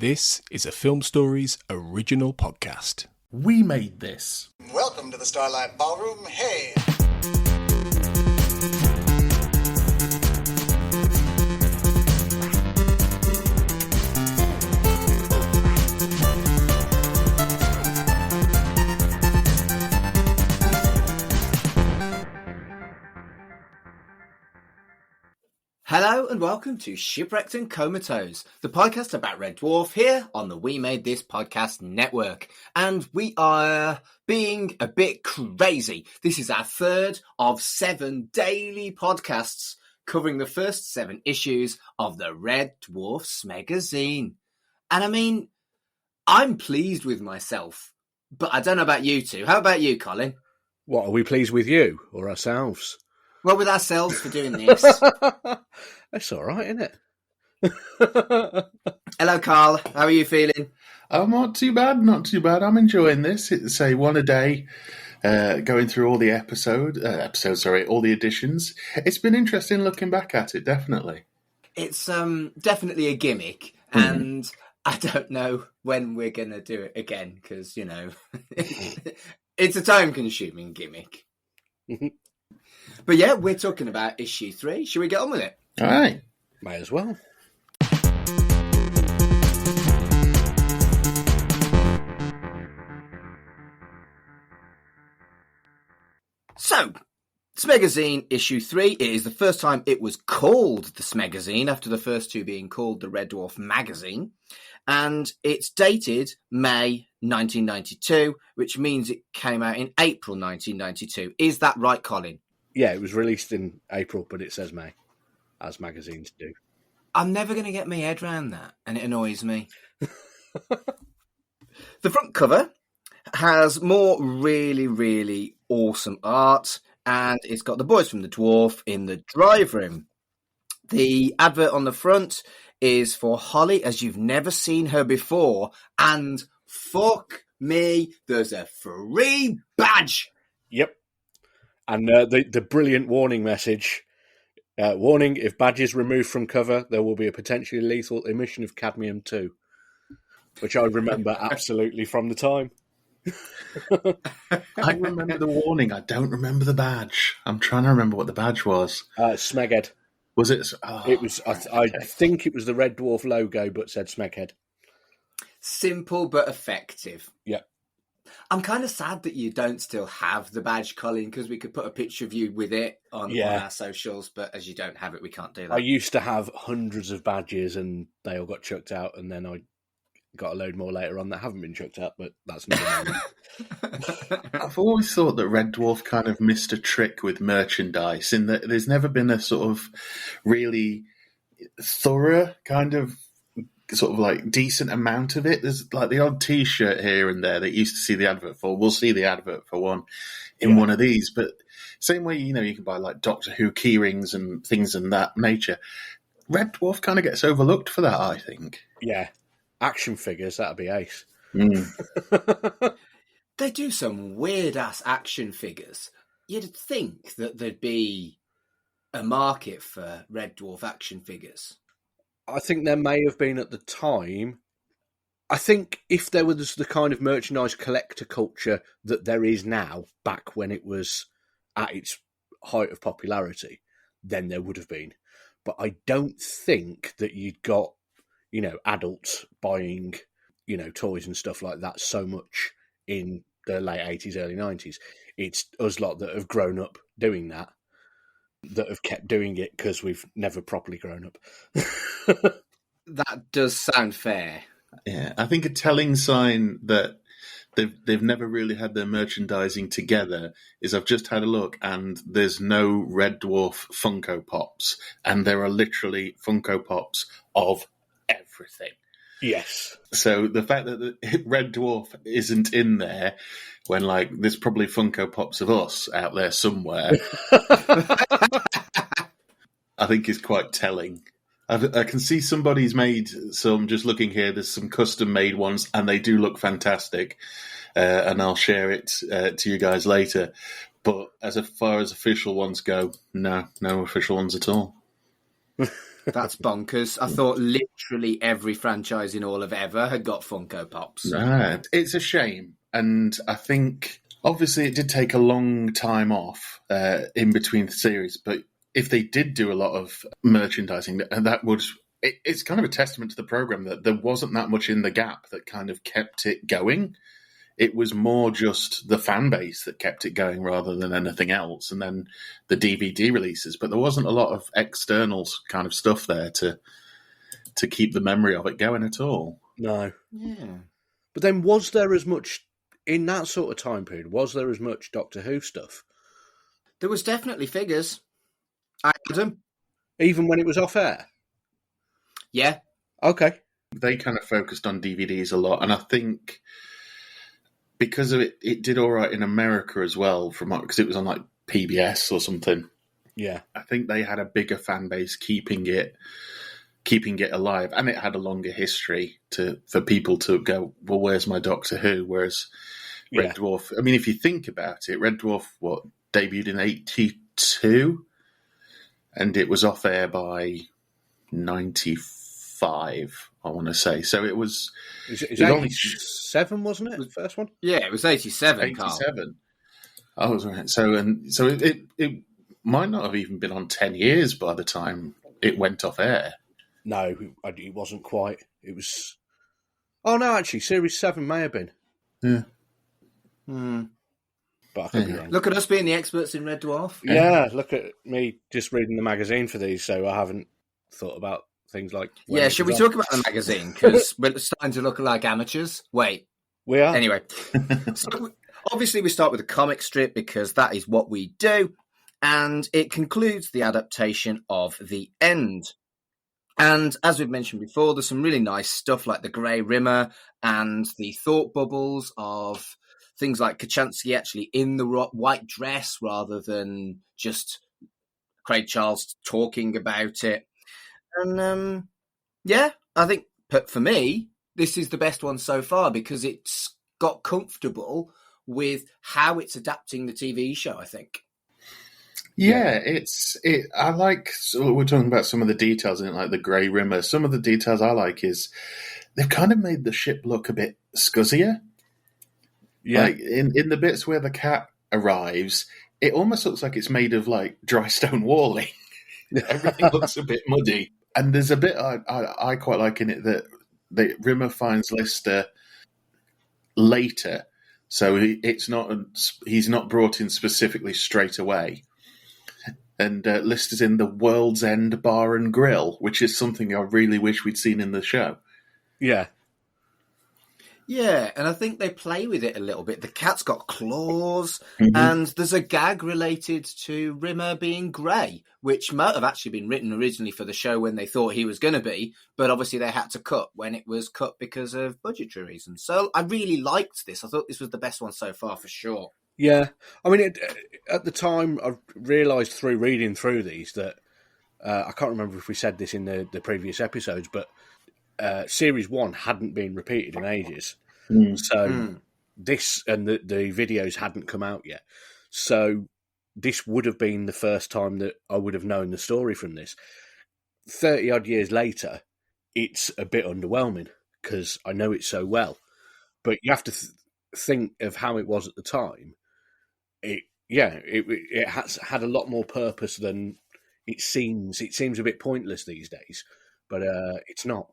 This is a Film Stories original podcast. We made this. Welcome to the Starlight Ballroom. Hey! Hello and welcome to Shipwrecked and Comatose, the podcast about Red Dwarf here on the We Made This Podcast network. And we are being a bit crazy. This is our third of 7 daily podcasts covering the first 7 issues of the Red Dwarf Smegazine. And I mean, I'm pleased with myself, but I don't know about you two. How about you, Colin? What, are we pleased with you or ourselves? Well, with ourselves for doing this. That's all right, isn't it? Hello, Carl. How are you feeling? Oh, not too bad, not too bad. I'm enjoying this. It's a one a day, going through all the all the editions. It's been interesting looking back at it, definitely. It's definitely a gimmick, and I don't know when we're going to do it again, because, you know, it's a time-consuming gimmick. But yeah, we're talking about issue 3. Should we get on with it? All right. May as well. So, Smegazine issue 3. It is the first time it was called the Smegazine, after the first 2 being called the Red Dwarf Magazine. And it's dated May 1992, which means it came out in April 1992. Is that right, Colin? Yeah, it was released in April, but it says May, as magazines do. I'm never going to get my head around that, and it annoys me. The front cover has more really, really awesome art, and it's got the boys from the Dwarf in the drive room. The advert on the front is for Holly, as you've never seen her before, and fuck me, there's a free badge. Yep. And the brilliant warning message. Warning, if badge is removed from cover, there will be a potentially lethal emission of cadmium-2, which I remember absolutely from the time. I remember the warning. I don't remember the badge. I'm trying to remember what the badge was. Smeghead. Was it? Oh, it was. I think it was the Red Dwarf logo, but said Smeghead. Simple but effective. Yeah. I'm kind of sad that you don't still have the badge, Colin, because we could put a picture of you with it on our socials, but as you don't have it, we can't do that. I used to have hundreds of badges, and they all got chucked out, and then I got a load more later on that haven't been chucked out, but that's not. I've always thought that Red Dwarf kind of missed a trick with merchandise, in that there's never been a sort of really thorough kind of sort of like decent amount of it. There's like the odd T-shirt here and there that you used to see the advert for. We'll see the advert for one in one of these, but same way, you know, you can buy like Doctor Who key rings and things in that nature. Red Dwarf kind of gets overlooked for that, I think. Yeah. Action figures, that'd be ace. They do some weird-ass action figures. You'd think that there'd be a market for Red Dwarf action figures. I think there may have been at the time. I think if there was the kind of merchandise collector culture that there is now, back when it was at its height of popularity, then there would have been. But I don't think that you'd got, you know, adults buying, you know, toys and stuff like that so much in the late 80s, early 90s. It's us lot that have grown up doing that have kept doing it because we've never properly grown up. That does sound fair. Yeah, I think a telling sign that they've never really had their merchandising together is I've just had a look and there's no Red Dwarf Funko Pops, and there are literally Funko Pops of everything. Yes. So the fact that the Red Dwarf isn't in there when, like, there's probably Funko Pops of us out there somewhere, I think is quite telling. I can see somebody's made some, just looking here, there's some custom-made ones, and they do look fantastic, and I'll share it to you guys later. But as far as official ones go, no official ones at all. That's bonkers. I thought literally every franchise in all of ever had got Funko Pops. Right. It's a shame. And I think, obviously, it did take a long time off in between the series. But if they did do a lot of merchandising, that would... It's kind of a testament to the program that there wasn't that much in the gap that kind of kept it going. It was more just the fan base that kept it going rather than anything else. And then the DVD releases. But there wasn't a lot of external kind of stuff there to keep the memory of it going at all. No. Yeah. But then was there as much, in that sort of time period, was there as much Doctor Who stuff? There was definitely figures. I had them. Even when it was off air? Yeah. Okay. They kind of focused on DVDs a lot. And I think... because of it, it did all right in America as well, because it was on like PBS or something. Yeah, I think they had a bigger fan base keeping it alive, and it had a longer history for people to go, well, where's my Doctor Who? Whereas Red Dwarf, I mean, if you think about it, Red Dwarf debuted in 1982, and it was off air by 1995. I want to say. So it was... It was only 7, wasn't it? The first one? Yeah, it was 87, 87. I was right. So it might not have even been on 10 years by the time it went off air. No, it wasn't quite. It was... Oh, no, actually, Series 7 may have been. Yeah. But I could be wrong. Look at us being the experts in Red Dwarf. Yeah, look at me just reading the magazine for these, so I haven't thought about things like... Yeah, should we talk about the magazine? Because we're starting to look like amateurs. Wait. We are. Anyway, so obviously we start with a comic strip because that is what we do. And it concludes the adaptation of The End. And as we've mentioned before, there's some really nice stuff like the grey rimmer and the thought bubbles of things like Kachansky actually in the white dress rather than just Craig Charles talking about it. And yeah, I think for me, this is the best one so far because it's got comfortable with how it's adapting the TV show, I think. Yeah, I like, so we're talking about some of the details in it, like the grey rimmer. Some of the details I like is they've kind of made the ship look a bit scuzzier. Yeah. Like in the bits where the cat arrives, it almost looks like it's made of like dry stone walling. Everything looks a bit muddy. And there's a bit I quite like in it that Rimmer finds Lister later, so he's not brought in specifically straight away. And Lister's in the World's End Bar and Grill, which is something I really wish we'd seen in the show. Yeah. Yeah, and I think they play with it a little bit. The cat's got claws, and there's a gag related to Rimmer being grey, which might have actually been written originally for the show when they thought he was going to be, but obviously they had to cut when it was cut because of budgetary reasons. So I really liked this. I thought this was the best one so far for sure. Yeah, I mean, at the time, I realised through reading through these that, I can't remember if we said this in the previous episodes, but Series 1 hadn't been repeated in ages. This and the videos hadn't come out yet. So this would have been the first time that I would have known the story from this. 30-odd years later, it's a bit underwhelming because I know it so well. But you have to think of how it was at the time. It has had a lot more purpose than it seems. It seems a bit pointless these days, but it's not.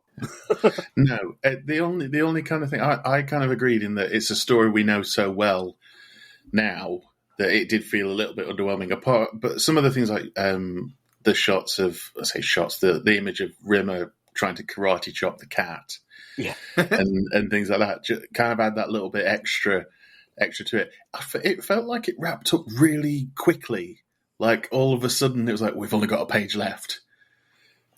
No, the only kind of thing I kind of agreed in that it's a story we know so well now that it did feel a little bit underwhelming. But some of the things like the shots of, the image of Rimmer trying to karate chop the cat, and things like that, just kind of add that little bit extra to it. It felt like it wrapped up really quickly. Like all of a sudden, it was like we've only got a page left.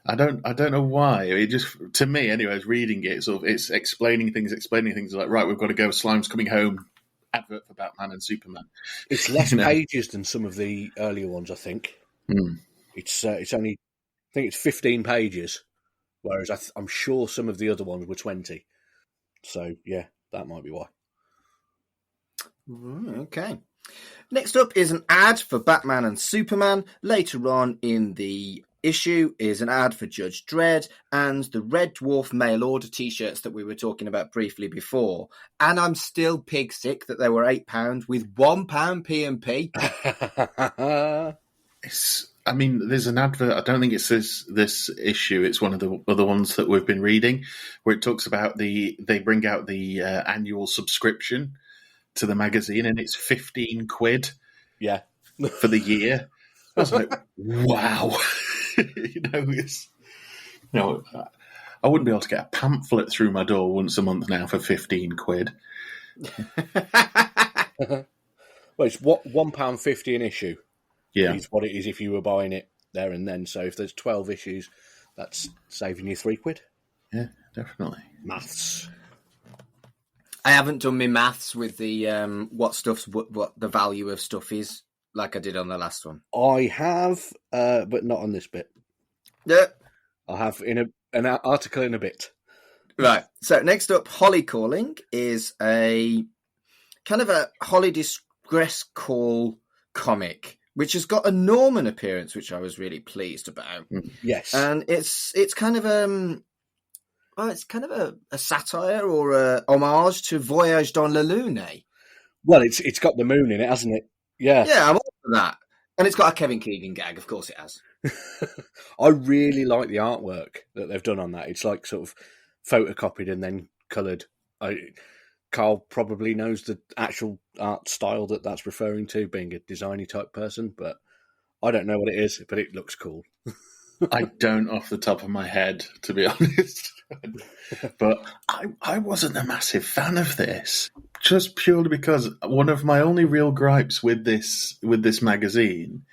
I don't know why. It just, to me, anyway, I was reading it. It's explaining things like, right, we've got to go. Slime's coming home. Advert for Batman and Superman. It's less pages than some of the earlier ones, I think. It's only, I think it's 15 pages, whereas I'm sure some of the other ones were 20. So yeah, that might be why. Okay. Next up is an ad for Batman and Superman later on in the issue is an ad for Judge Dredd and the Red Dwarf mail order T-shirts that we were talking about briefly before. And I'm still pig sick that they were £8 with £1 P&P. There's an advert. I don't think it's this issue. It's one of the other ones that we've been reading, where it talks about they bring out the annual subscription to the magazine, and it's £15. Yeah, for the year. I was like, wow. I wouldn't be able to get a pamphlet through my door once a month now for £15. Well, it's £1.50 an issue. Yeah, is what it is if you were buying it there and then. So if there's 12 issues, that's saving you £3. Yeah, definitely. Maths. I haven't done my maths with the what the value of stuff is, like I did on the last one. I have, but not on this bit. Yeah, I'll have in an article in a bit. Right. So next up, Holly Calling is a kind of a Holly Distress Call comic, which has got a Norman appearance, which I was really pleased about. Yes, and it's kind of a satire or a homage to Voyage dans la Lune. Well, it's got the moon in it, hasn't it? Yeah, I'm all for that, and it's got a Kevin Keegan gag. Of course, it has. I really like the artwork that they've done on that. It's like sort of photocopied and then coloured. Carl probably knows the actual art style that's referring to, being a designy type person, but I don't know what it is, but it looks cool. I don't off the top of my head, to be honest. But I wasn't a massive fan of this, just purely because one of my only real gripes with this magazine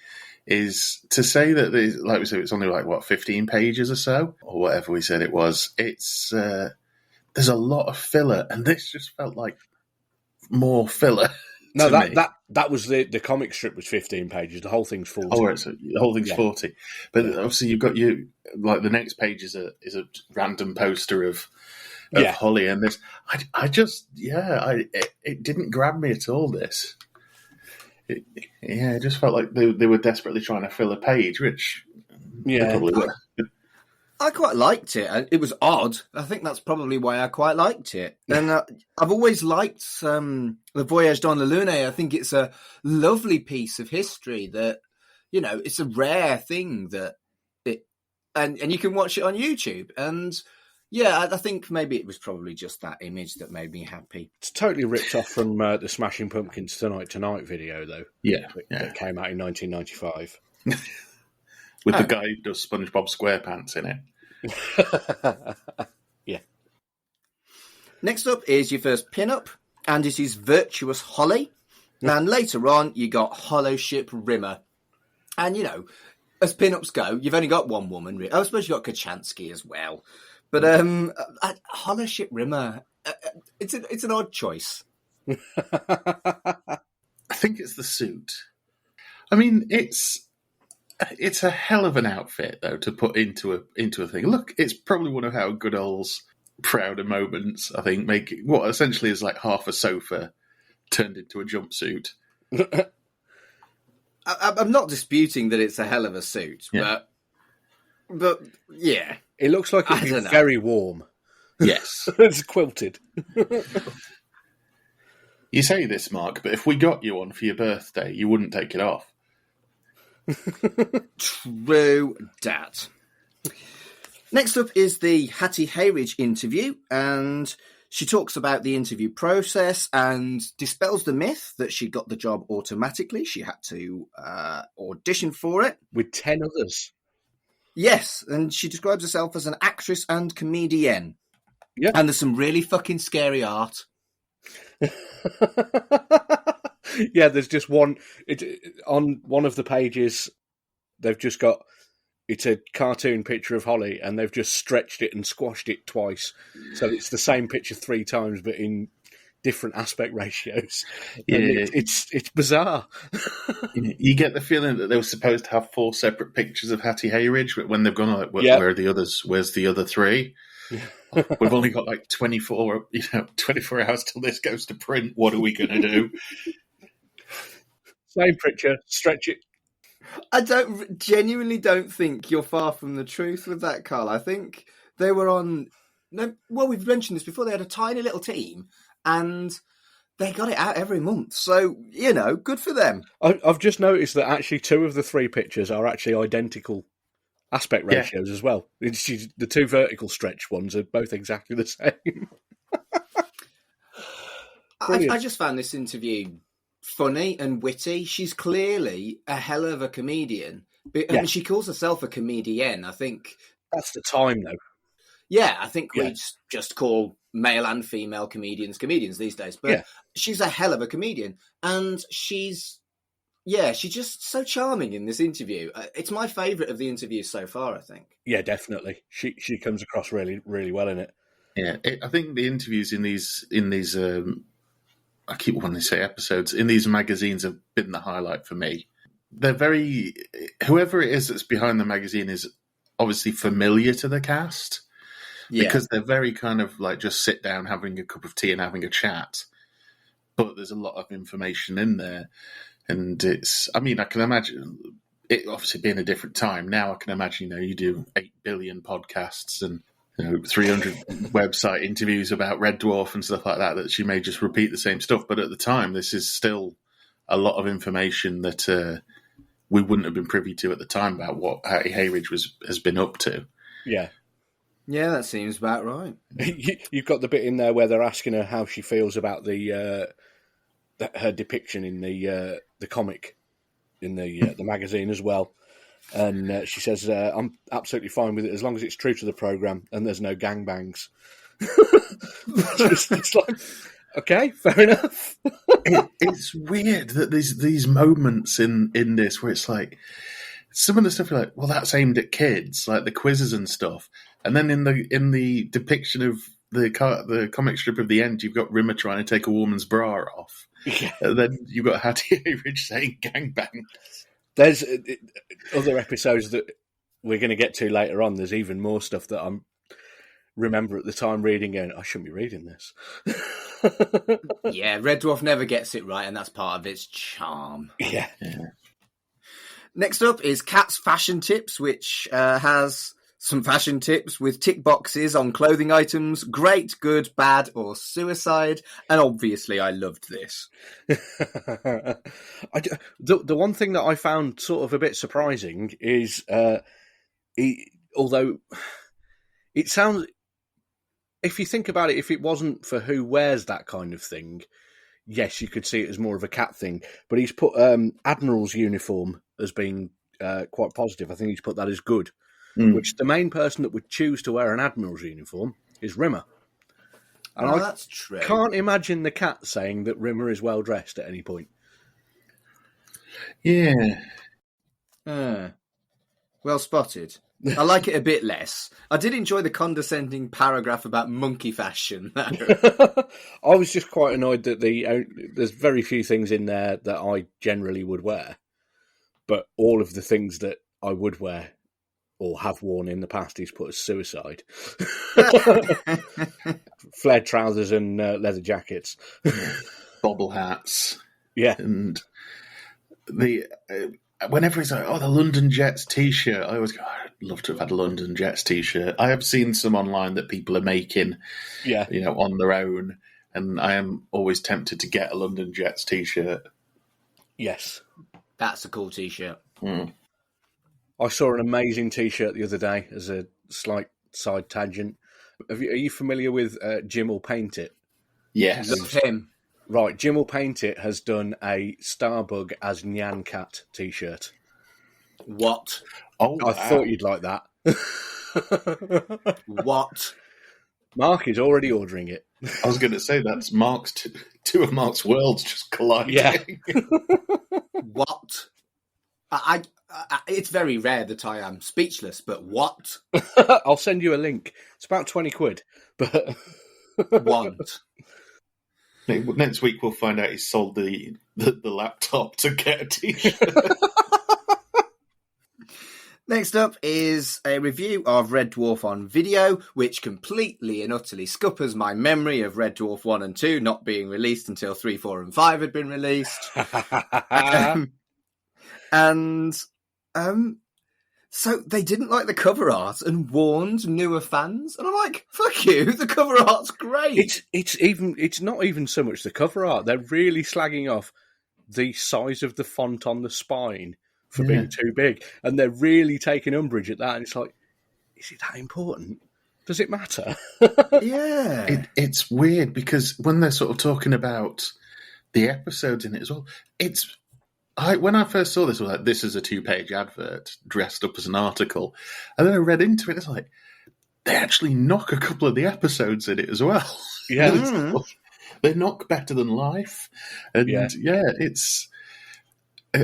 is to say that, like we said, it's only 15 pages or so, or whatever we said it was. It's there's a lot of filler, and this just felt like more filler. No, that was the comic strip was 15 pages. The whole thing's 40. Oh, right, so the whole thing's 40. But obviously you've got the next page is a random poster of Holly, and this it didn't grab me at all. This, it just felt like they were desperately trying to fill a page, which they probably were. I quite liked it. It was odd. I think that's probably why I quite liked it. And I've always liked the Voyage dans la Lune. I think it's a lovely piece of history that, it's a rare thing that and you can watch it on YouTube. And I think maybe it was probably just that image that made me happy. It's totally ripped off from the Smashing Pumpkins Tonight video, though. Yeah. That came out in 1995. With the guy who does SpongeBob SquarePants in it. Yeah. Next up is your first pin-up, and it is Virtuous Holly. And later on, you got Hollow Ship Rimmer. And, as pin-ups go, you've only got one woman. I suppose you've got Kachansky as well. But Hollow Ship Rimmer, it's an odd choice. I think it's the suit. I mean, it's a hell of an outfit, though, to put into a thing. Look, it's probably one of Howard Goodall's prouder moments, I think, making what essentially is like half a sofa turned into a jumpsuit. I'm not disputing that it's a hell of a suit, but yeah. It looks like it'd be very warm. Yes. It's quilted. You say this, Mark, but if we got you one for your birthday, you wouldn't take it off. True dat. Next up is the Hattie Hayridge interview, and she talks about the interview process and dispels the myth that she got the job automatically. She had to audition for it. With 10 others. Yes, and she describes herself as an actress and comedienne. Yeah. And there's some really fucking scary art. Yeah, there's just one. On one of the pages, they've just got, it's a cartoon picture of Holly, and they've just stretched it and squashed it twice. So it's the same picture 3 times, but in different aspect ratios. Yeah, it's bizarre. You get the feeling that they were supposed to have 4 separate pictures of Hattie Hayridge, but when they've gone like, where are the others? Where's the other 3? We've only got like 24 hours till this goes to print. What are we going to do? Same picture, stretch it. I genuinely don't think you're far from the truth with that, Carl. I think they were on. No, well, we've mentioned this before. They had a tiny little team, and they got it out every month. So good for them. I've just noticed that actually 2 of the 3 pictures are actually identical aspect ratios as well. The 2 vertical stretch ones are both exactly the same. I just found this interview funny and witty. She's clearly a hell of a comedian. And she calls herself a comedienne. I think that's the time, though. Yeah, I think we just call male and female comedians these days. But she's a hell of a comedian. And she's just so charming in this interview. It's my favourite of the interviews so far, I think. Yeah, definitely. She comes across really, really well in it. Yeah, I think the interviews in these I keep wanting to say episodes, in these magazines have been the highlight for me. They're whoever it is that's behind the magazine is obviously familiar to the cast because they're very kind of like just sit down having a cup of tea and having a chat. But there's a lot of information in there. And I can imagine it obviously being a different time. Now I can imagine, you do 8 billion podcasts and 300 website interviews about Red Dwarf and stuff like that she may just repeat the same stuff. But at the time, this is still a lot of information that we wouldn't have been privy to at the time about what Hattie Hayridge has been up to. Yeah. Yeah, that seems about right. You've got the bit in there where they're asking her how she feels about her depiction in the comic, in the magazine as well. And she says, I'm absolutely fine with it as long as it's true to the programme and there's no gangbangs. It's like, okay, fair enough. It's weird that these moments in this where it's like, some of the stuff you're like, well, that's aimed at kids, like the quizzes and stuff. And then in the depiction of the comic strip of the end, you've got Rimmer trying to take a woman's bra off. Yeah. And then you've got Hattie Hayridge saying gangbang. There's other episodes that we're going to get to later on. There's even more stuff that I remember at the time reading and I shouldn't be reading this. Yeah, Red Dwarf never gets it right, and that's part of its charm. Yeah. Next up is Kat's Fashion Tips, which has some fashion tips with tick boxes on clothing items, great, good, bad, or suicide. And obviously I loved this. The one thing that I found sort of a bit surprising is, although it sounds, if you think about it, if it wasn't for who wears that kind of thing, yes, you could see it as more of a Cat thing. But he's put Admiral's uniform as being quite positive. I think he's put that as good. Which the main person that would choose to wear an Admiral's uniform is Rimmer. And that's true. Can't imagine the Cat saying that Rimmer is well dressed at any point. Yeah. Well spotted. I like it a bit less. I did enjoy the condescending paragraph about monkey fashion. I was just quite annoyed that there's very few things in there that I generally would wear. But all of the things that I would wear or have worn in the past, he's put as suicide. Flared trousers and leather jackets. Bobble hats. Yeah. And whenever he's like, the London Jets T-shirt, I always go, I'd love to have had a London Jets T-shirt. I have seen some online that people are making, on their own, and I am always tempted to get a London Jets T-shirt. Yes. That's a cool T-shirt. I saw an amazing T-shirt the other day as a slight side tangent. Are you familiar with Jim Will Paint It? Yes. Love him. Right, Jim Will Paint It has done a Starbug as Nyan Cat T-shirt. What? Oh, I thought you'd like that. What? Mark is already ordering it. I was going to say that's two of Mark's worlds just colliding. Yeah. What? It's very rare that I am speechless, but what? I'll send you a link. It's about 20 quid, but want. Next week we'll find out he sold the laptop to get a T-shirt. Next up is a review of Red Dwarf on video, which completely and utterly scuppers my memory of Red Dwarf 1 and 2 not being released until 3, 4 and 5 had been released. And So they didn't like the cover art and warned newer fans, and I'm like, "Fuck you! The cover art's great." It's not even so much the cover art. They're really slagging off the size of the font on the spine for being too big, and they're really taking umbrage at that. And it's like, is it that important? Does it matter? Yeah, it's weird because when they're sort of talking about the episodes in it as well, when I first saw this, I was like, this is a 2-page advert dressed up as an article. And then I read into it, it's like, they actually knock a couple of the episodes in it as well. Yeah. They knock Better Than Life. And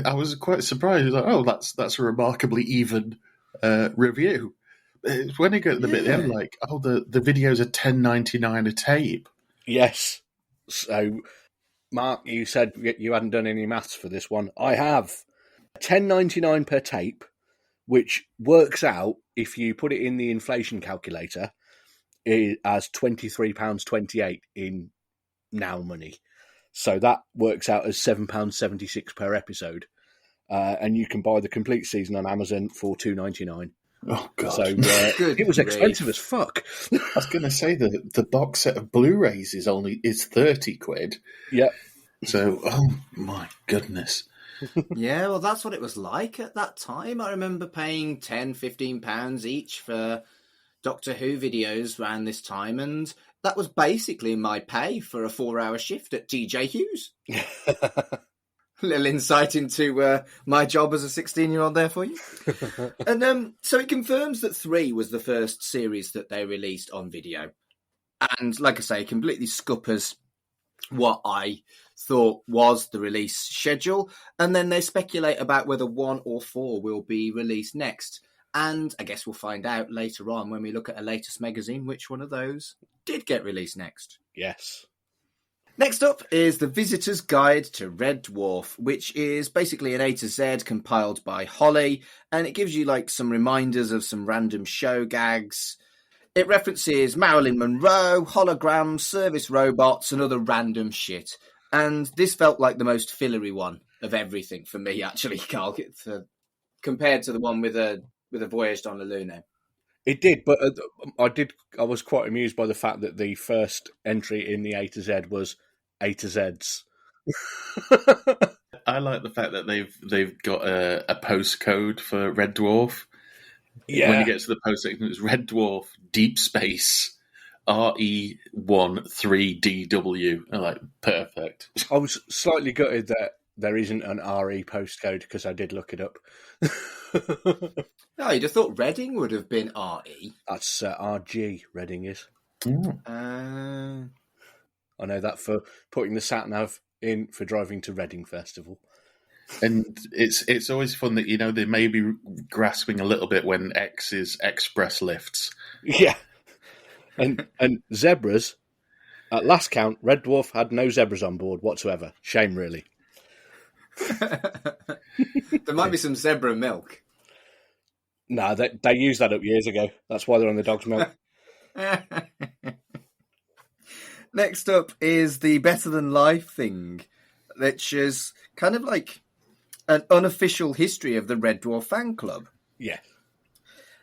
I was quite surprised. I was like, oh, that's a remarkably even review. It's when you get to the bit at the end, like, oh, the videos are $10.99 a tape. Yes. So, Mark, you said you hadn't done any maths for this one. I have. $10.99 per tape, which works out, if you put it in the inflation calculator, as £23.28 in now money. So that works out as £7.76 per episode. And you can buy the complete season on Amazon for $2.99. Oh, God. So it was expensive as fuck. I was going to say the box set of Blu-rays is £30. Yeah. So, oh my goodness. Yeah, well, that's what it was like at that time. I remember paying £10, £15 each for Doctor Who videos around this time, and that was basically my pay for a 4-hour shift at TJ Hughes. A little insight into my job as a 16-year-old there for you. And so it confirms that 3 was the first series that they released on video. And like I say, completely scuppers what I thought was the release schedule. And then they speculate about whether 1 or 4 will be released next. And I guess we'll find out later on when we look at a latest magazine which one of those did get released next. Yes. Next up is The Visitor's Guide to Red Dwarf, which is basically an A to Z compiled by Holly, and it gives you like some reminders of some random show gags. It references Marilyn Monroe, holograms, service robots, and other random shit. And this felt like the most fillery one of everything for me, actually, Carl, compared to the one with a Voyage dans la Lune. It did, but I was quite amused by the fact that the first entry in the A to Z was A to Z's. I like the fact that they've got a postcode for Red Dwarf. Yeah. When you get to the post section, it's Red Dwarf Deep Space RE13DW. I'm like, perfect. I was slightly gutted that there isn't an RE postcode because I did look it up. Oh, you'd have thought Reading would have been RE. That's RG, Reading is. Uh... I know that for putting the sat-nav in for driving to Reading Festival. And it's always fun that, they may be grasping a little bit when X is express lifts. Yeah. And zebras, at last count, Red Dwarf had no zebras on board whatsoever. Shame, really. There might be some zebra milk. No, they used that up years ago. That's why they're on the dog's milk. Next up is the Better Than Life thing, which is kind of like an unofficial history of the Red Dwarf fan club. Yeah.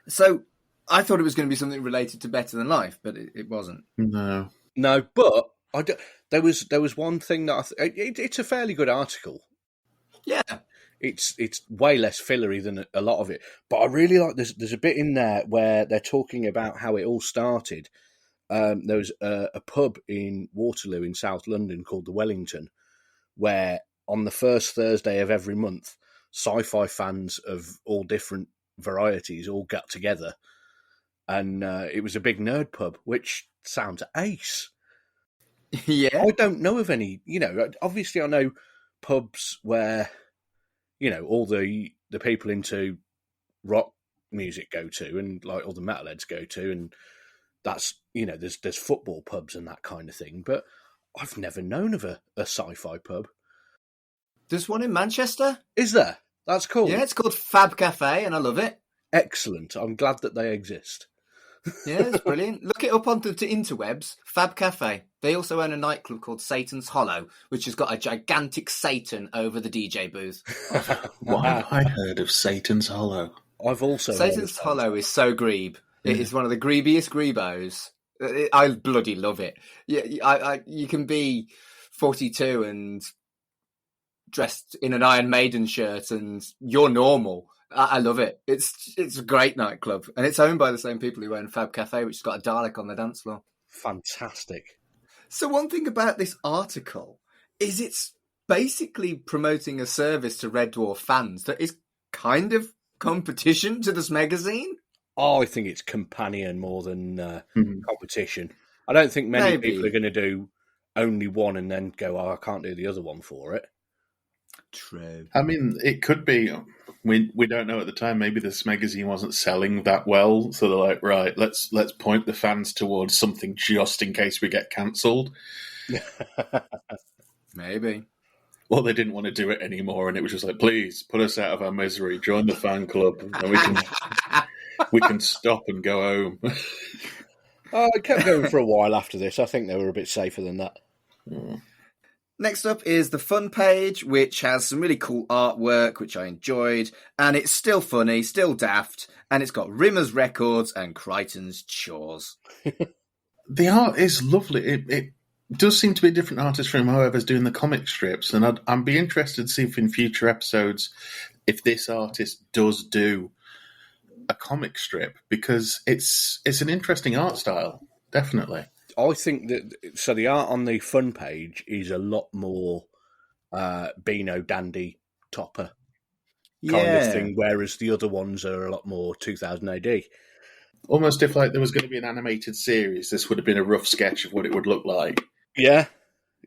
So I thought it was going to be something related to Better Than Life, but it wasn't. No, but there was one thing that it's a fairly good article. Yeah. It's way less fillery than a lot of it, but I really like there's a bit in there where they're talking about how it all started. There was a pub in Waterloo in South London called the Wellington, where on the first Thursday of every month, sci-fi fans of all different varieties all got together, and it was a big nerd pub, which sounds ace. Yeah. I don't know of any, obviously I know pubs where, all the people into rock music go to, and like all the metalheads go to, and that's, there's football pubs and that kind of thing, but I've never known of a sci-fi pub. There's one in Manchester. Is there? That's cool. Yeah, it's called Fab Cafe, and I love it. Excellent. I'm glad that they exist. Yeah, it's brilliant. Look it up on the interwebs. Fab Cafe. They also own a nightclub called Satan's Hollow, which has got a gigantic Satan over the DJ booth. Why have I heard of Satan's Hollow? I've also Satan's Hollow is so greeb. It is one of the greebiest greebos. I bloody love it. Yeah, you can be 42 and dressed in an Iron Maiden shirt and you're normal. I love it. It's a great nightclub, and it's owned by the same people who own Fab Cafe, which has got a Dalek on the dance floor. Fantastic. So one thing about this article is it's basically promoting a service to Red Dwarf fans that is kind of competition to the Smegazine. I think it's companion more than competition. I don't think many Maybe. people are going to do only one and then go, I can't do the other one for it. True. I mean, it could be. We don't know at the time. Maybe this magazine wasn't selling that well, so they're like, right, let's point the fans towards something just in case we get cancelled. Maybe. Well, they didn't want to do it anymore, and it was just like, please put us out of our misery, join the fan club, and we can stop and go home. It kept going for a while after this. I think they were a bit safer than that. Next up is the fun page, which has some really cool artwork, which I enjoyed, and it's still funny, still daft, and it's got Rimmer's Records and Crichton's Chores. The art is lovely. It does seem to be a different artist from whoever's doing the comic strips, and I'd be interested to see if in future episodes, if this artist does do a comic strip, because it's an interesting art style, definitely. I think that the art on the fun page is a lot more Beano Dandy Topper kind of thing, whereas the other ones are a lot more 2000 AD. Almost if like there was going to be an animated series, this would have been a rough sketch of what it would look like. Yeah.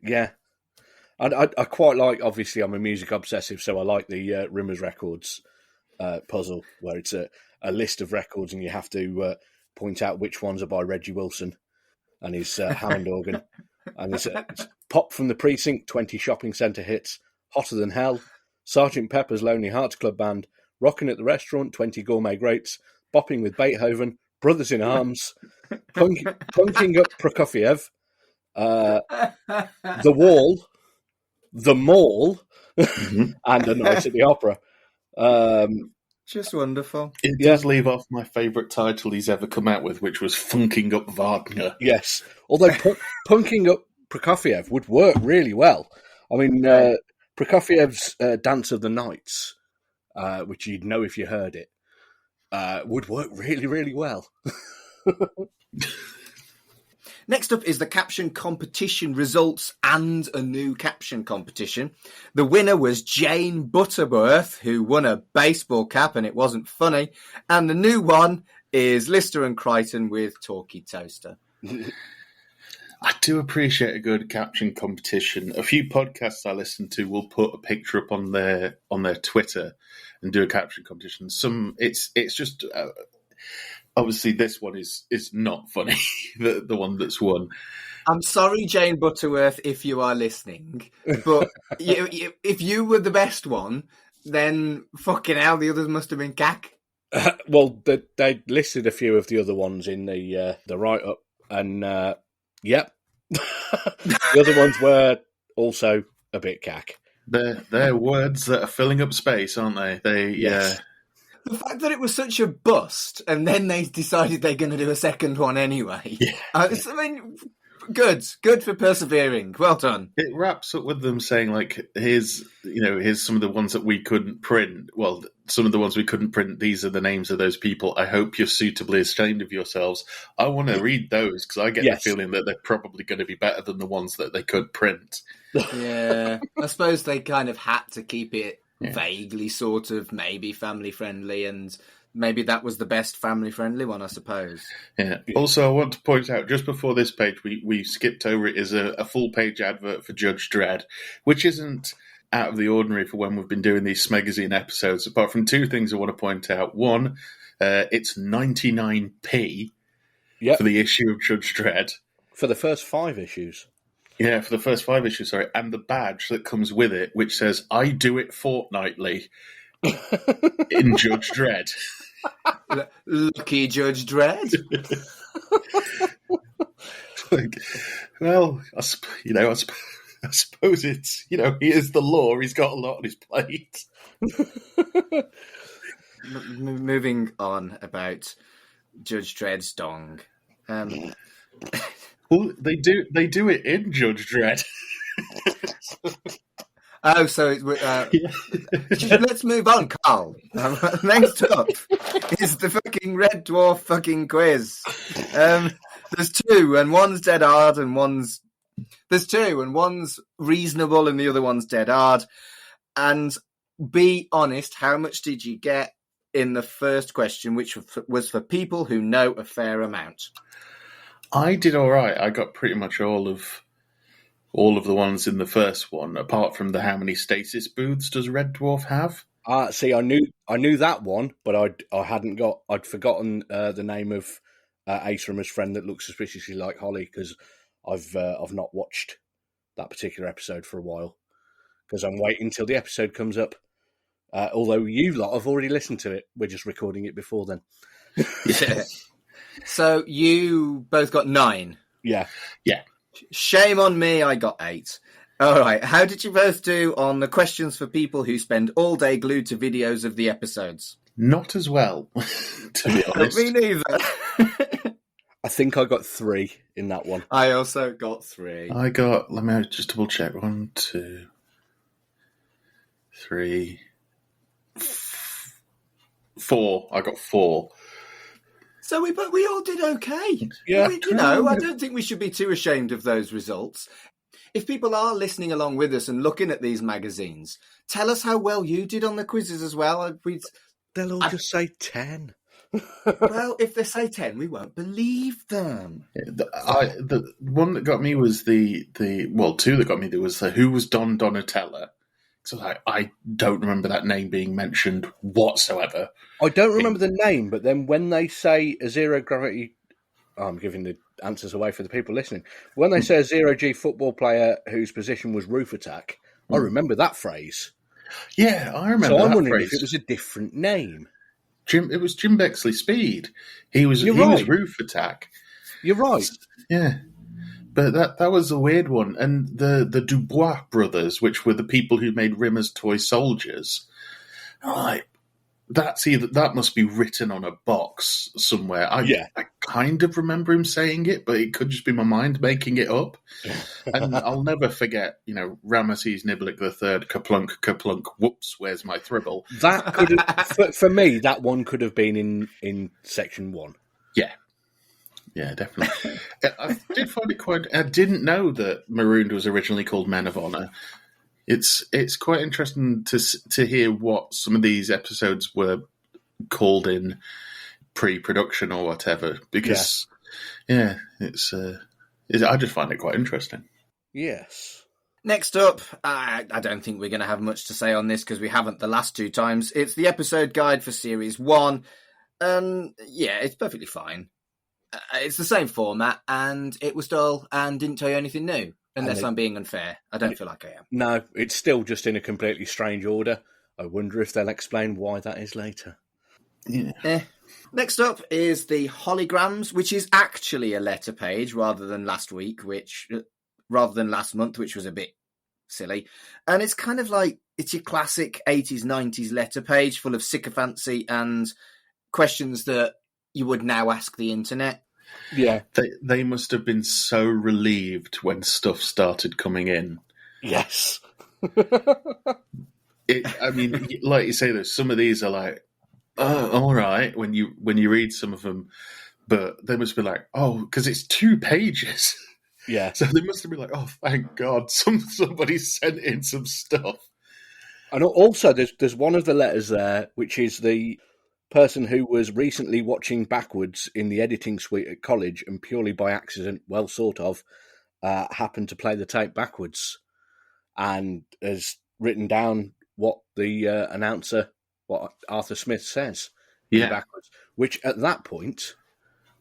And I quite like, obviously I'm a music obsessive, so I like the Rimmer's Records puzzle, where it's a list of records and you have to point out which ones are by Reggie Wilson and his Hammond organ. And it's Pop from the Precinct, 20 shopping centre hits, Hotter Than Hell, Sergeant Pepper's Lonely Hearts Club Band, Rockin' at the Restaurant, 20 gourmet greats, Bopping with Beethoven, Brothers in Arms, Punking Up Prokofiev, The Wall, The Mall, and A Night at the Opera. Just wonderful. It does leave off my favourite title he's ever come out with, which was Funking Up Wagner. Yes, although Punking Up Prokofiev would work really well. I mean, Prokofiev's Dance of the Nights, which you'd know if you heard it, would work really, really well. Next up is the caption competition results and a new caption competition. The winner was Jane Butterworth, who won a baseball cap and it wasn't funny. And the new one is Lister and Crichton with Talkie Toaster. I do appreciate a good caption competition. A few podcasts I listen to will put a picture up on their Twitter and do a caption competition. It's just obviously this one is not funny. the one that's won. I'm sorry, Jane Butterworth, if you are listening, but if you were the best one, then fucking hell, the others must have been cack. Well, they listed a few of the other ones in the write up, and yep, the other ones were also a bit cack. They're words that are filling up space, aren't they? Yes. The fact that it was such a bust, and then they decided they're going to do a second one anyway. Yeah. I mean, good for persevering. Well done. It wraps up with them saying, like, here's some of the ones that we couldn't print. Well, some of the ones we couldn't print, these are the names of those people. I hope you're suitably ashamed of yourselves. I want to read those because I get the feeling that they're probably going to be better than the ones that they could print. Yeah. I suppose they kind of had to keep it vaguely sort of maybe family friendly, and maybe that was the best family friendly one, I suppose. Yeah. Also, I want to point out, just before this page, we skipped over it, is a full page advert for Judge Dredd, which isn't out of the ordinary for when we've been doing these Smegazine episodes, apart from two things I want to point out. One, it's 99p for the issue of Judge Dredd. For the first 5 issues. Yeah, for the first 5 issues, sorry. And the badge that comes with it, which says, I do it fortnightly in Judge Dredd. Lucky Judge Dredd. Like, well, I suppose it's, he is the law. He's got a lot on his plate. Moving on about Judge Dredd's dong. Well, they do it in Judge Dredd. Oh, so let's move on, Carl. Next up is the fucking Red Dwarf fucking quiz. There's two, and one's dead hard, and one's reasonable, and the other one's dead hard. And be honest, how much did you get in the first question, which was for people who know a fair amount? I did all right. I got pretty much all of the ones in the first one, apart from the how many stasis booths does Red Dwarf have? See, I knew that one, but I'd forgotten the name of Ace from his friend that looks suspiciously like Holly, because I've not watched that particular episode for a while, because I'm waiting till the episode comes up. Although you lot have already listened to it, we're just recording it before then. Yeah. So you both got 9. Yeah. Shame on me, I got 8. All right, how did you both do on the questions for people who spend all day glued to videos of the episodes? Not as well, to be honest. Me neither. I think I got 3 in that one. I also got 3. Let me just double check. 1, 2, 3, 4. I got 4. So we all did okay. Yeah. I don't think we should be too ashamed of those results. If people are listening along with us and looking at these magazines, tell us how well you did on the quizzes as well. They'll all just say 10. Well, if they say 10, we won't believe them. The one that got me was two that got me. There was who was Don Donatella. So I don't remember that name being mentioned whatsoever. I don't remember the name, but then when they say a zero gravity, I'm giving the answers away for the people listening. When they say a zero-G football player whose position was roof attack, I remember that phrase. Yeah, I remember. So I'm that wondering phrase. if it was a different name. It was Jim Bexley Speed. He was roof attack. You're right. Yeah. But that was a weird one. And the Dubois brothers, which were the people who made Rimmer's toy soldiers, that must be written on a box somewhere. I kind of remember him saying it, but it could just be my mind making it up. And I'll never forget, Ramesses Niblick III, Kaplunk, Kaplunk, whoops, where's my thribble? That could have, for me, that one could have been in section 1. Yeah, definitely. I did find it I didn't know that Marooned was originally called Men of Honor. It's quite interesting to hear what some of these episodes were called in pre-production or whatever, because I just find it quite interesting. Yes. Next up, I don't think we're going to have much to say on this because we haven't the last 2 times. It's the episode guide for Series 1. It's perfectly fine. It's the same format, and it was dull and didn't tell you anything new. Unless I'm being unfair. I don't feel like I am. No, it's still just in a completely strange order. I wonder if they'll explain why that is later. Yeah. Next up is the holograms, which is actually a letter page rather than last month, which was a bit silly. And it's kind of like, it's your classic 80s, 90s letter page full of sycophancy and questions that you would now ask the internet. Yeah. They must have been so relieved when stuff started coming in. Yes. Like you say, there's some of these are like, oh, all right, when you read some of them, but they must be like, oh, because it's 2 pages. Yeah. So they must have been like, oh, thank God, somebody sent in some stuff. And also, there's one of the letters there, which is the person who was recently watching backwards in the editing suite at college and purely by accident, well, sort of, happened to play the tape backwards and has written down what the announcer, what Arthur Smith says backwards, which at that point,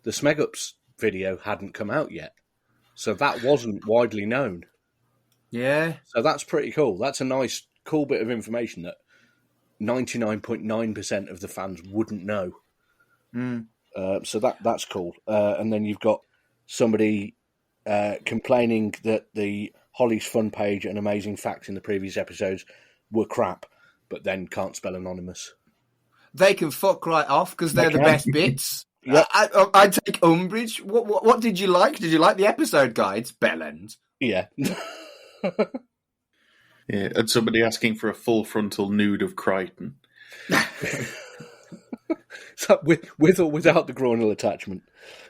the Smegups video hadn't come out yet. So that wasn't widely known. Yeah. So that's pretty cool. That's a cool bit of information that 99.9% of the fans wouldn't know. So that's cool. And then you've got somebody complaining that the Holly's Fun page and Amazing Facts in the previous episodes were crap, but then can't spell anonymous. They can fuck right off because they're the best bits. Yep. I take umbrage. What did you like? Did you like the episode guides? Bellend. Yeah. Yeah, and somebody asking for a full frontal nude of Crichton. So with or without the groinal attachment.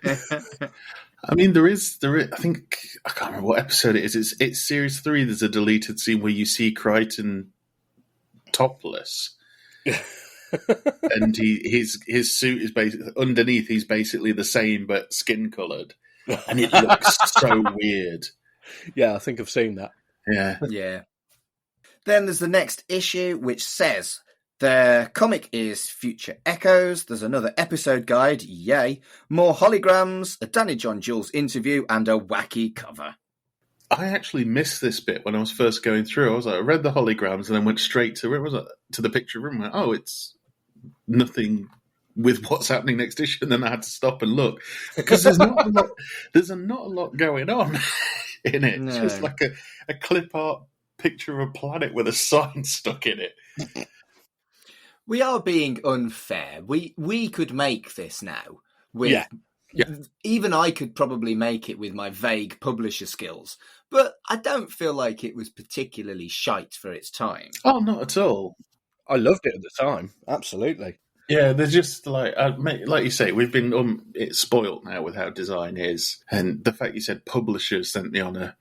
I mean, there is. I think I can't remember what episode it is. It's series 3. There's a deleted scene where you see Crichton topless, and his suit is basically underneath. He's basically the same but skin coloured, and it looks so weird. Yeah, I think I've seen that. Yeah, Yeah. Then there's the next issue, which says the comic is Future Echoes. There's another episode guide, yay. More holograms, a Danny John Jules interview, and a wacky cover. I actually missed this bit when I was first going through. I read the holograms and then went straight to where was it? To the picture room. Went, oh, it's nothing with what's happening next issue. And then I had to stop and look because there's not a lot. There's not a lot going on in it. No. It's just like a clip art picture of a planet with a sign stuck in it. We are being unfair. We could make this now. With, Yeah. Even I could probably make it with my vague publisher skills. But I don't feel like it was particularly shite for its time. Oh, not at all. I loved it at the time. Absolutely. Yeah, they're just like you say, we've been it's spoilt now with how design is, and the fact you said publishers sent me on a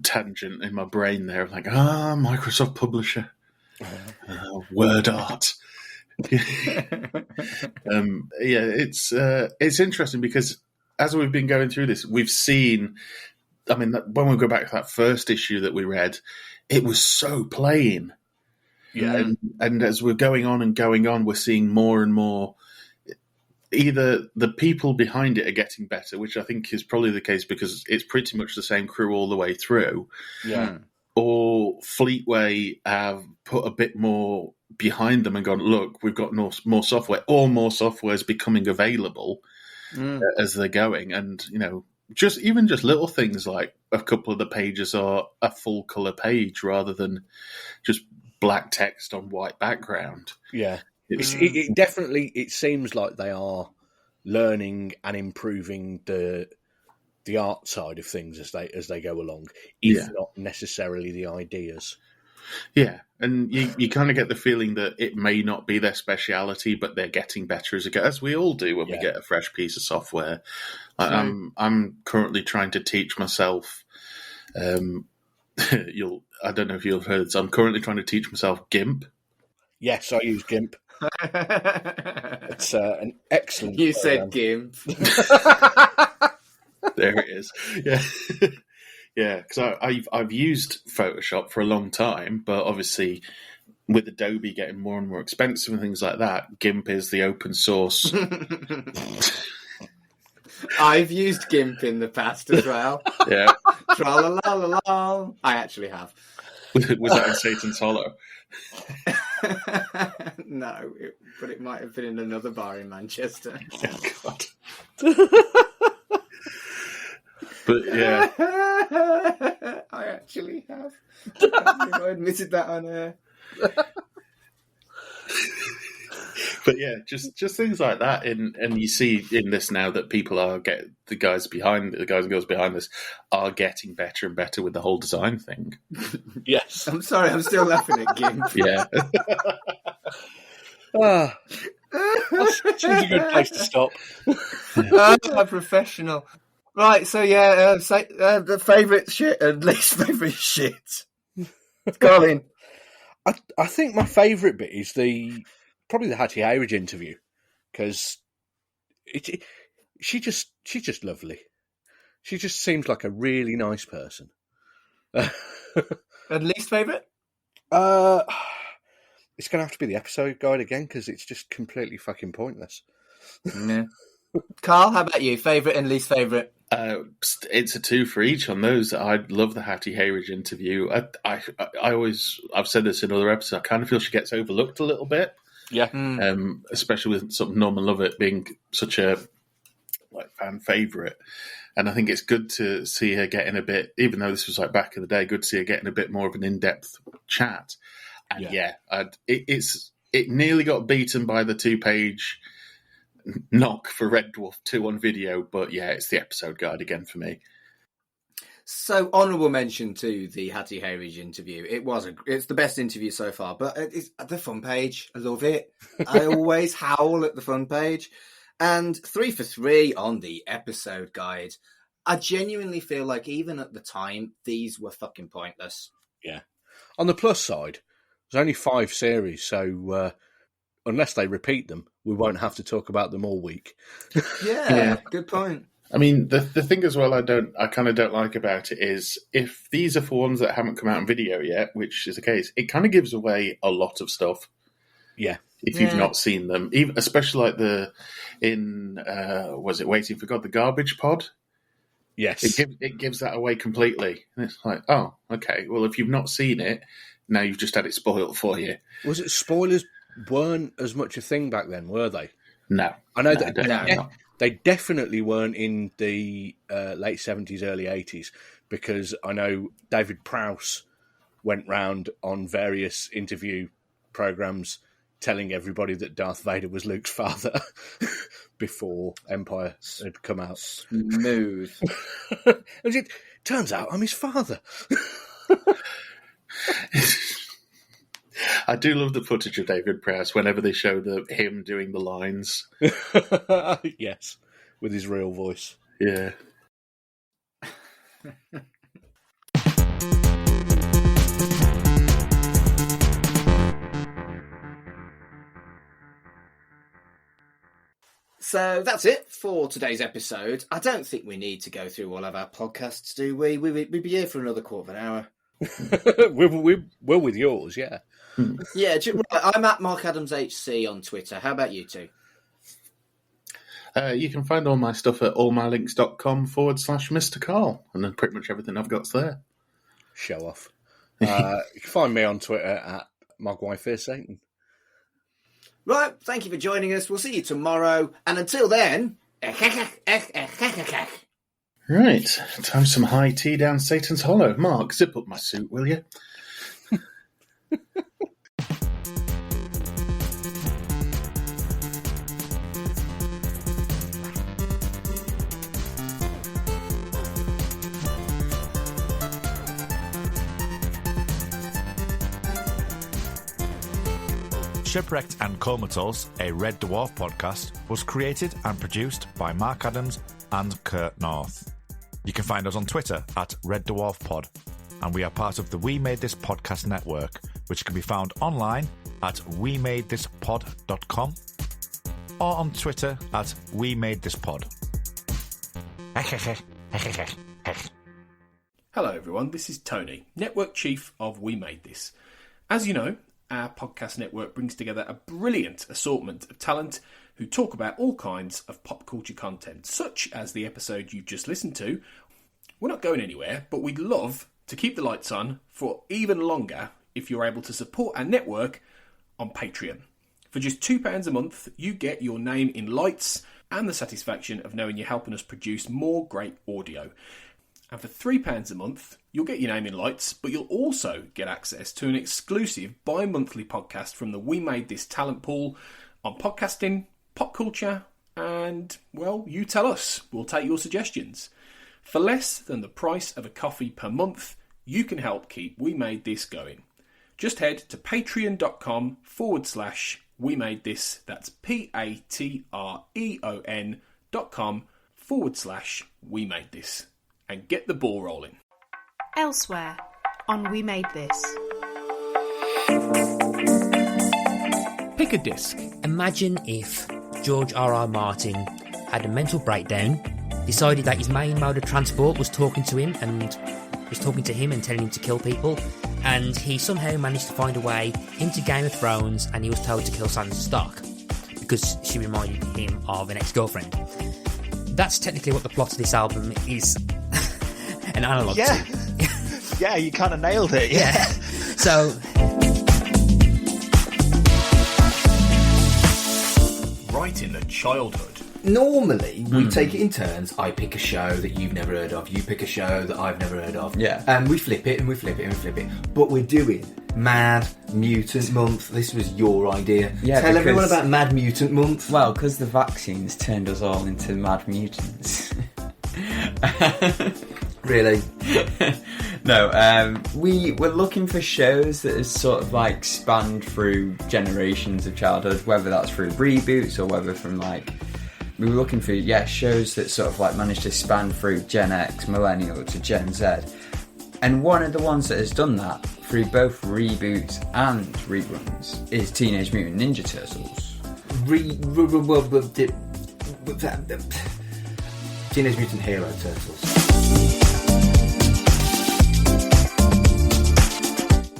tangent in my brain there, like Microsoft publisher, word art. It's interesting because as we've been going through this, we've seen. I mean, when we go back to that first issue that we read, it was so plain. Yeah, and as we're going on, we're seeing more and more. Either the people behind it are getting better, which I think is probably the case because it's pretty much the same crew all the way through. Yeah. Or Fleetway have put a bit more behind them and gone, look, we've got more software, or more software is becoming available as they're going. And, just little things like a couple of the pages are a full colour page rather than just black text on white background. Yeah. It definitely, it seems like they are learning and improving the art side of things as they go along, if not necessarily the ideas. Yeah, and you kind of get the feeling that it may not be their speciality, but they're getting better as it goes, as we all do when we get a fresh piece of software. I'm currently trying to teach myself. I don't know if you've heard this. I'm currently trying to teach myself GIMP. Yes, I use GIMP. It's an excellent. You said GIMP. There it is. Yeah. Yeah, because I've used Photoshop for a long time, but obviously with Adobe getting more and more expensive and things like that, GIMP is the open source. I've used GIMP in the past as well. Yeah. Tra-la-la-la-la. I actually have. Was that in Satan's Hollow? No, but it might have been in another bar in Manchester. Oh, God. But yeah, I actually have. I can't believe I admitted that on air. But yeah, just things like that, and you see in this now that people the guys and girls behind this are getting better and better with the whole design thing. Yes, I'm sorry, I'm still laughing at GIMP. Yeah. That's a good place to stop. I'm professional. Right, so yeah, the favourite shit and least favourite shit. Colin. I think my favourite bit is probably the Hattie Hayridge interview, because she's just lovely. She just seems like a really nice person. And least favourite? It's going to have to be the episode guide again, because it's just completely fucking pointless. Yeah. Carl, how about you? Favourite and least favourite? It's a 2 for each on those. I love the Hattie Hayridge interview. I've said this in other episodes. I kind of feel she gets overlooked a little bit. Yeah. Especially with sort of Norman Lovett being such a fan favourite. And I think it's good to see her getting a bit, even though this was back in the day, good to see her getting a bit more of an in-depth chat. And it nearly got beaten by the 2-page knock for Red Dwarf 2 on video, but it's the episode guide again for me. So, honourable mention to the Hattie Hayridge interview. It's the best interview so far, but it's the fun page. I love it. I always howl at the fun page. And 3 for 3 on the episode guide. I genuinely feel like even at the time, these were fucking pointless. Yeah. On the plus side, there's only 5 series, so unless they repeat them, we won't have to talk about them all week. Yeah, good point. I mean, the thing as well I kind of don't like about it is if these are for ones that haven't come out in video yet, which is the case, it kind of gives away a lot of stuff. Yeah. If you've not seen them, even especially was it Waiting for God, the Garbage Pod? Yes. It gives that away completely. And it's like, oh, okay, well, if you've not seen it, now you've just had it spoiled for you. Was it spoilers weren't as much a thing back then, were they? No. I know they definitely weren't in the late 70s, early 80s, because I know David Prowse went round on various interview programs telling everybody that Darth Vader was Luke's father before Empire had come out. Smooth. It turns out I'm his father. I do love the footage of David Prowse whenever they show him doing the lines. Yes, with his real voice. Yeah. So that's it for today's episode. I don't think we need to go through all of our podcasts, do we? We'd be here for another quarter of an hour. We're with yours, yeah. Yeah, I'm at Mark Adams HC on Twitter. How about you two? You can find all my stuff at allmylinks.com/Mr. Carl, and then pretty much everything I've got's there. Show off. You can find me on Twitter at MogWifeFearSatan. Right, thank you for joining us. We'll see you tomorrow. And until then... Right, time for some high tea down Satan's Hollow. Mark, zip up my suit, will you? Shipwrecked and Comatose, a Red Dwarf podcast, was created and produced by Mark Adams and Kurt North. You can find us on Twitter at Red Dwarf Pod, and we are part of the We Made This Podcast network, which can be found online at wemadethispod.com or on Twitter at We Made This Pod. Hello everyone, this is Tony, Network Chief of We Made This. As you know, our podcast network brings together a brilliant assortment of talent who talk about all kinds of pop culture content, such as the episode you've just listened to. We're not going anywhere, but we'd love to keep the lights on for even longer if you're able to support our network on Patreon. For just £2 a month, you get your name in lights and the satisfaction of knowing you're helping us produce more great audio. And for £3 a month, you'll get your name in lights, but you'll also get access to an exclusive bi-monthly podcast from the We Made This talent pool on podcasting, pop culture, and, well, you tell us. We'll take your suggestions. For less than the price of a coffee per month, you can help keep We Made This going. Just head to patreon.com/We Made This. That's patreon.com/We Made This. And get the ball rolling. Elsewhere on We Made This. Pick a disc. Imagine if George R.R. Martin had a mental breakdown, decided that his main mode of transport was talking to him and telling him to kill people, and he somehow managed to find a way into Game of Thrones, and he was told to kill Sansa Stark because she reminded him of an ex-girlfriend. That's technically what the plot of this album is an analogue to. Yeah, you kind of nailed it. Yeah. So exciting a childhood. Normally, we take it in turns. I pick a show that you've never heard of. You pick a show that I've never heard of. Yeah. And we flip it and we flip it and we flip it. But we're doing Mad Mutant Month. This was your idea. Yeah, Tell everyone because- about Mad Mutant Month. Well, because the vaccines turned us all into mad mutants. Really? No, we were looking for shows that has sort of like spanned through generations of childhood, whether that's through reboots or whether from like... We were looking for, shows that sort of like managed to span through Gen X, Millennial to Gen Z. And one of the ones that has done that through both reboots and reruns is Teenage Mutant Ninja Turtles. Teenage Mutant Hero Turtles.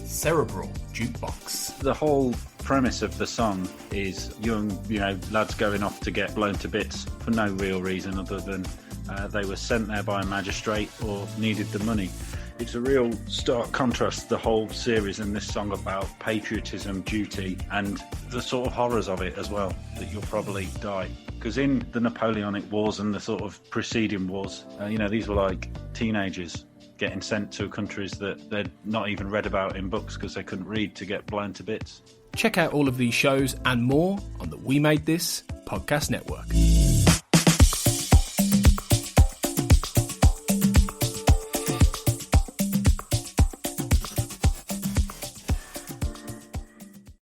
Cerebral Jukebox. The whole premise of the song is young, lads going off to get blown to bits for no real reason other than they were sent there by a magistrate or needed the money. It's a real stark contrast, the whole series, and this song about patriotism, duty, and the sort of horrors of it as well, that you'll probably die. Because in the Napoleonic Wars and the sort of preceding wars, these were like teenagers getting sent to countries that they'd not even read about in books because they couldn't read, to get blown to bits. Check out all of these shows and more on the We Made This podcast network.